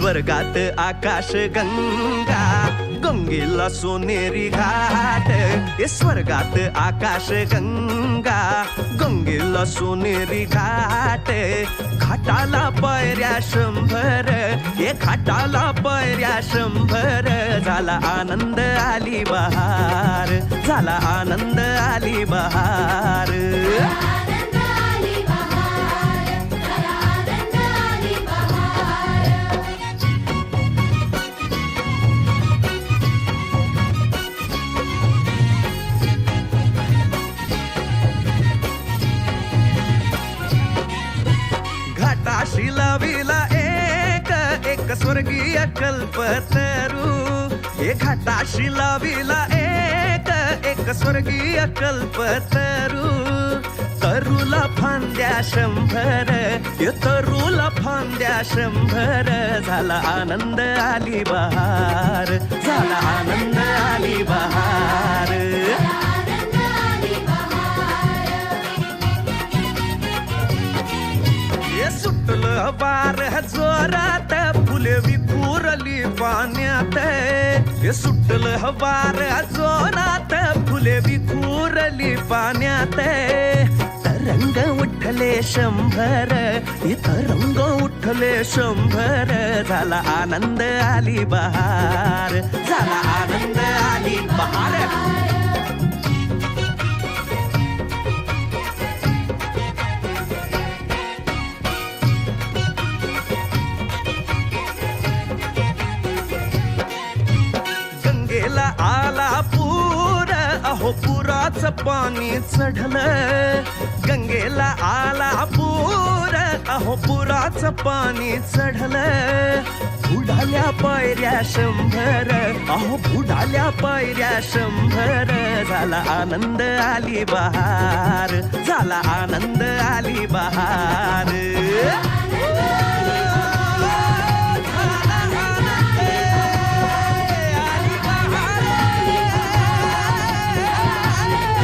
स्वर्गात आकाश गंगा गंगेला सोनेरी घाट स्वर्गात आकाश गंगा गंगेला सोनेरी घाट घाटाला पायऱ्या 100 घाटाला पायऱ्या 100 झाला आनंद आली बहार झाला आनंद आली बहार घाटाशी लाविला एक स्वर्गीय कल्पतरू हे घाटाशी लाविला एक स्वर्गीय कल्पतरू तरुला फांद्या 100 तरुला फांद्या 100 झाला आनंद आली बहार झाला आनंद आली बहार सुटलं वार जोरात फुले विखुरली पाण्यात सुटलं वार जोरात फुले विखुरली पाण्यात तरंग उठले 100 तरंग उठले 100 झाला आनंद आली बहार झाला आनंद आली बहार गंगेला आला पूर अहो पुराचं पाणी चढलं गंगेला आला पूर अहो पुराचं पाणी चढलं बुडाल्या पायऱ्या 100 अहो बुडाल्या पायऱ्या 100 झाला आनंद आली बहार झाला आनंद आली बहार